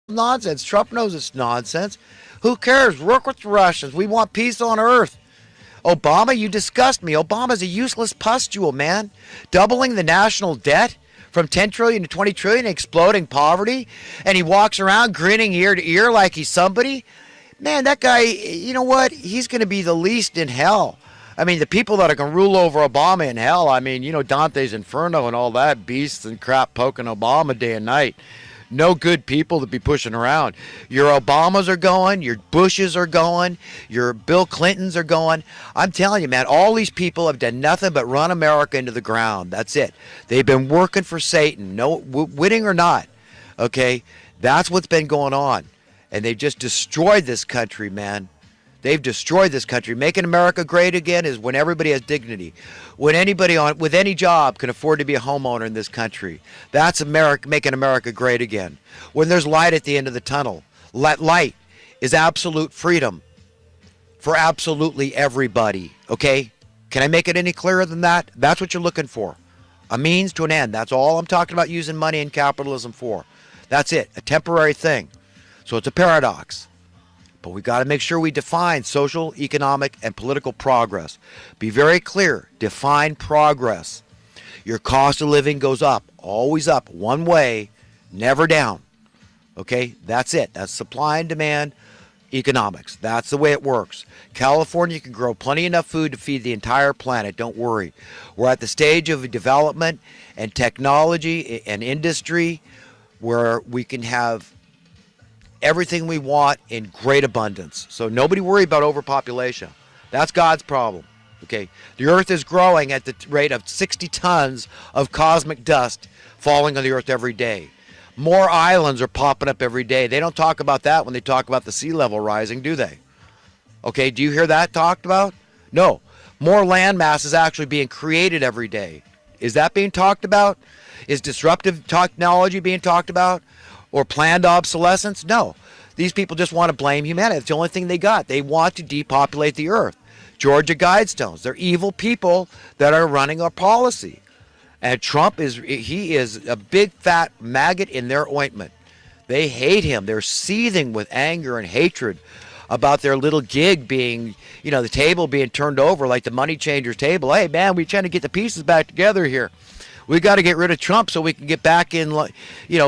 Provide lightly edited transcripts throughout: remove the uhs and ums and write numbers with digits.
nonsense. Trump knows it's nonsense. Who cares? Work with the Russians. We want peace on earth. Obama, you disgust me. Obama's a useless pustule, man. Doubling the national debt from 10 trillion to 20 trillion, exploding poverty, and he walks around grinning ear to ear like he's somebody. Man, that guy, you know what? He's going to be the least in hell. I mean, the people that are going to rule over Obama in hell, I mean, Dante's Inferno and all that, beasts and crap poking Obama day and night. No good people to be pushing around. Your Obamas are going, your Bushes are going, your Bill Clintons are going. I'm telling you, man, all these people have done nothing but run America into the ground. That's it. They've been working for Satan, no winning or not. Okay, that's what's been going on, and they've just destroyed this country, man. They've destroyed this country. Making America great again is when everybody has dignity. When anybody with any job can afford to be a homeowner in this country. That's America, making America great again. When there's light at the end of the tunnel. Light is absolute freedom for absolutely everybody. Okay? Can I make it any clearer than that? That's what you're looking for. A means to an end. That's all I'm talking about using money and capitalism for. That's it. A temporary thing. So it's a paradox. But we got to make sure we define social, economic, and political progress. Be very clear. Define progress. Your cost of living goes up, always up, one way, never down. Okay, that's it. That's supply and demand economics. That's the way it works. California can grow plenty enough food to feed the entire planet. Don't worry. We're at the stage of development and technology and industry where we can have everything we want in great abundance. So nobody worry about overpopulation. That's God's problem. Okay, the earth is growing at the rate of 60 tons of cosmic dust falling on the earth every day. More islands are popping up every day. They don't talk about that when they talk about the sea level rising, do they? Okay, do you hear that talked about? No. More land mass is actually being created every day. Is that being talked about? Is disruptive technology being talked about? Or planned obsolescence? No. These people just want to blame humanity. It's the only thing they got. They want to depopulate the earth. Georgia Guidestones. They're evil people that are running our policy. And Trump he is a big fat maggot in their ointment. They hate him. They're seething with anger and hatred about their little gig being, the table being turned over like the Moneychangers table. Hey, man, we're trying to get the pieces back together here. We got to get rid of Trump so we can get back in,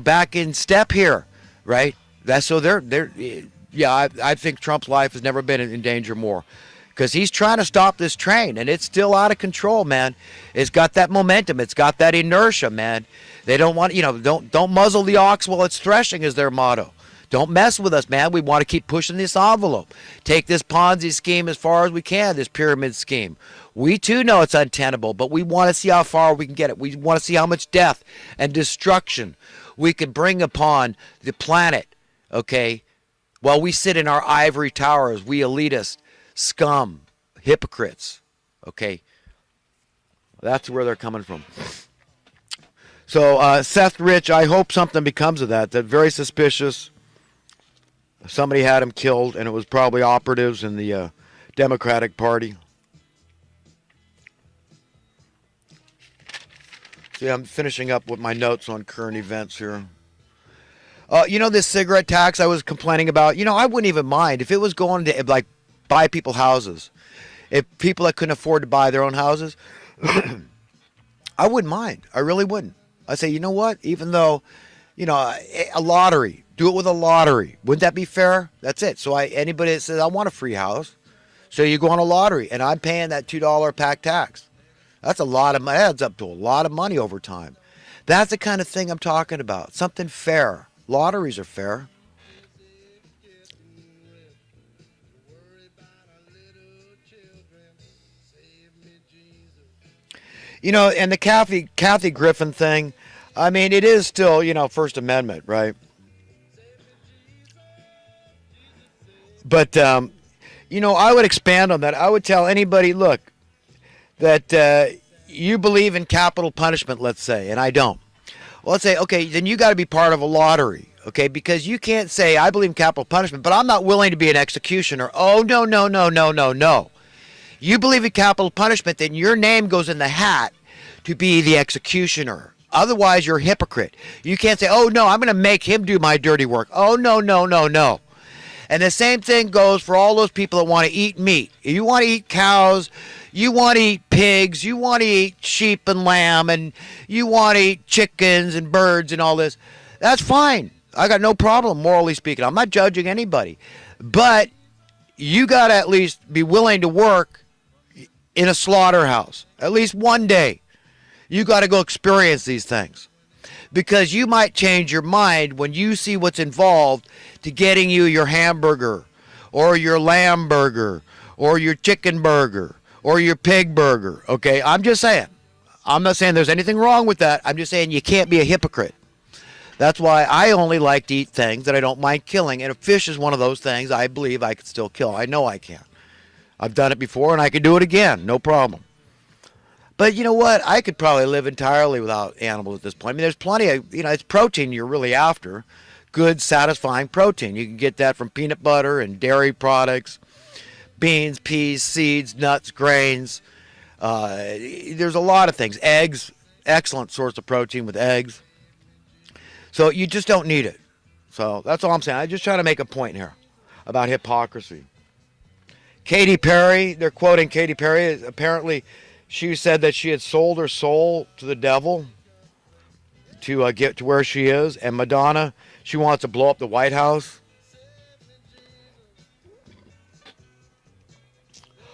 back in step here, right? That's so I think Trump's life has never been in danger more, because he's trying to stop this train, and it's still out of control, man. It's got that momentum, it's got that inertia, man. They don't want, don't muzzle the ox while it's threshing is their motto. Don't mess with us, man. We want to keep pushing this envelope. Take this Ponzi scheme as far as we can, this pyramid scheme. We too know it's untenable, but we want to see how far we can get it. We want to see how much death and destruction we can bring upon the planet, okay? While we sit in our ivory towers, we elitist scum, hypocrites, okay? That's where they're coming from. So, Seth Rich, I hope something becomes of that. That's very suspicious. Somebody had him killed, and it was probably operatives in the Democratic Party. See, I'm finishing up with my notes on current events here. This cigarette tax I was complaining about, I wouldn't even mind if it was going to, buy people houses. If people that couldn't afford to buy their own houses, I wouldn't mind. I really wouldn't. I say, you know what? Even though, a lottery. Do it with a lottery. Wouldn't that be fair? That's it. So anybody that says, I want a free house, so you go on a lottery, and I'm paying that $2 pack tax. That's a lot of money. That adds up to a lot of money over time. That's the kind of thing I'm talking about. Something fair. Lotteries are fair. And the Kathy Griffin thing, I mean, it is still, First Amendment, right? But, I would expand on that. I would tell anybody, look, that you believe in capital punishment, let's say, and I don't. Well, let's say, okay, then you got to be part of a lottery, okay? Because you can't say, I believe in capital punishment, but I'm not willing to be an executioner. Oh, no, no, no, no, no, no. You believe in capital punishment, then your name goes in the hat to be the executioner. Otherwise, you're a hypocrite. You can't say, oh, no, I'm going to make him do my dirty work. Oh, no, no, no, no. And the same thing goes for all those people that want to eat meat. You want to eat cows, you want to eat pigs, you want to eat sheep and lamb, and you want to eat chickens and birds and all this. That's fine. I got no problem, morally speaking. I'm not judging anybody. But you got to at least be willing to work in a slaughterhouse. At least one day. You got to go experience these things. Because you might change your mind when you see what's involved to getting you your hamburger or your lamb burger or your chicken burger or your pig burger. Okay, I'm just saying. I'm not saying there's anything wrong with that. I'm just saying you can't be a hypocrite. That's why I only like to eat things that I don't mind killing. And a fish is one of those things I believe I could still kill. I know I can. I've done it before and I can do it again. No problem. But you know what? I could probably live entirely without animals at this point. I mean, there's plenty of, it's protein you're really after. Good, satisfying protein. You can get that from peanut butter and dairy products, beans, peas, seeds, nuts, grains. There's a lot of things. Eggs, excellent source of protein with eggs. So you just don't need it. So that's all I'm saying. I'm just trying to make a point here about hypocrisy. Katy Perry, they're quoting Katy Perry. Apparently, she said that she had sold her soul to the devil to get to where she is. And Madonna, she wants to blow up the White House.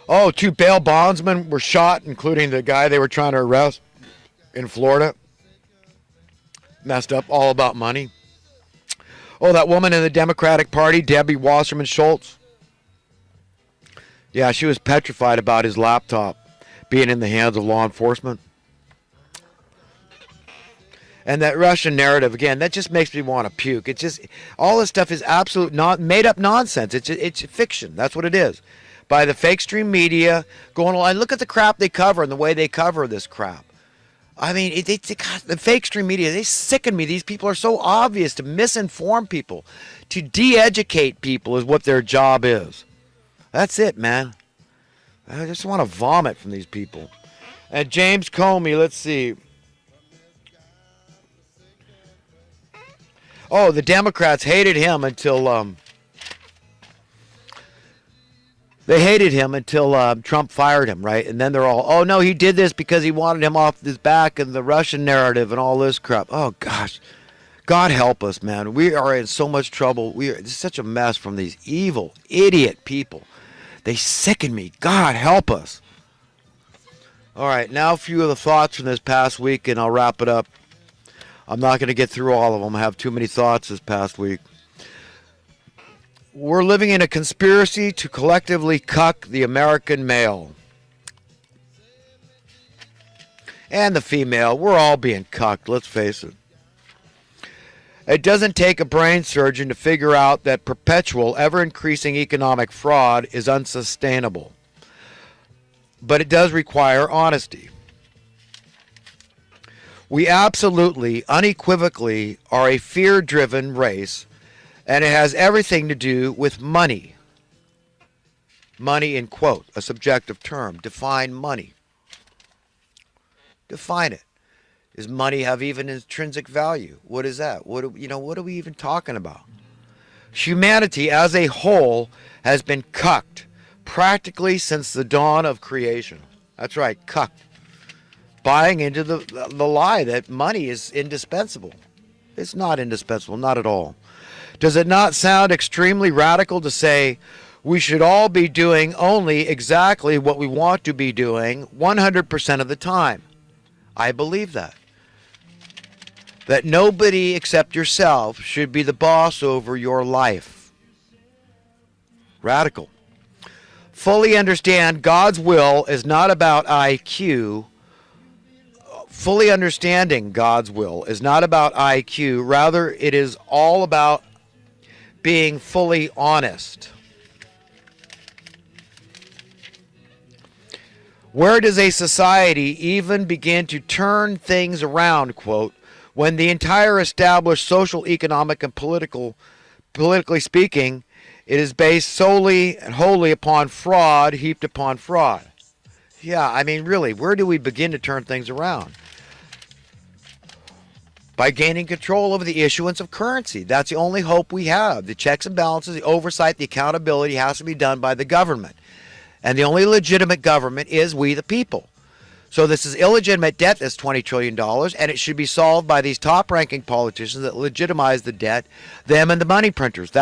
Oh, 2 bail bondsmen were shot, including the guy they were trying to arrest in Florida. Messed up, all about money. Oh, that woman in the Democratic Party, Debbie Wasserman Schultz. Yeah, she was petrified about his laptop being in the hands of law enforcement. And that Russian narrative, again, that just makes me want to puke. It's just, all this stuff is absolute made-up nonsense. It's fiction. That's what it is. By the fake stream media going along. Look at the crap they cover and the way they cover this crap. I mean, the fake stream media, they sicken me. These people are so obvious to misinform people. To de-educate people is what their job is. That's it, man. I just want to vomit from these people. And James Comey, let's see. Oh, the Democrats hated him until Trump fired him, right? And then they're all, oh no, he did this because he wanted him off his back and the Russian narrative and all this crap. Oh gosh, God help us, man. We are in so much trouble. It's such a mess from these evil, idiot people. They sicken me. God help us. All right, now a few of the thoughts from this past week, and I'll wrap it up. I'm not going to get through all of them. I have too many thoughts this past week. We're living in a conspiracy to collectively cuck the American male. And the female. We're all being cucked, let's face it. It doesn't take a brain surgeon to figure out that perpetual, ever-increasing economic fraud is unsustainable. But it does require honesty. We absolutely, unequivocally are a fear-driven race, and it has everything to do with money. Money in quote, a subjective term. Define money. Define it. Does money have even intrinsic value? What is that? What are we even talking about? Humanity as a whole has been cucked practically since the dawn of creation. That's right, cucked. Buying into the lie that money is indispensable. It's not indispensable, not at all. Does it not sound extremely radical to say we should all be doing only exactly what we want to be doing 100% of the time? I believe that. That nobody except yourself should be the boss over your life. Radical. Fully understand God's will is not about IQ. Fully understanding God's will is not about IQ. Rather, it is all about being fully honest. Where does a society even begin to turn things around, quote, when the entire established social, economic, and politically speaking, it is based solely and wholly upon fraud heaped upon fraud? Yeah, I mean, really, where do we begin to turn things around? by gaining control over the issuance of currency. That's the only hope we have. The checks and balances, the oversight, the accountability has to be done by the government. And the only legitimate government is we the people. So this is illegitimate debt, this $20 trillion, and it should be solved by these top-ranking politicians that legitimize the debt, them and the money printers.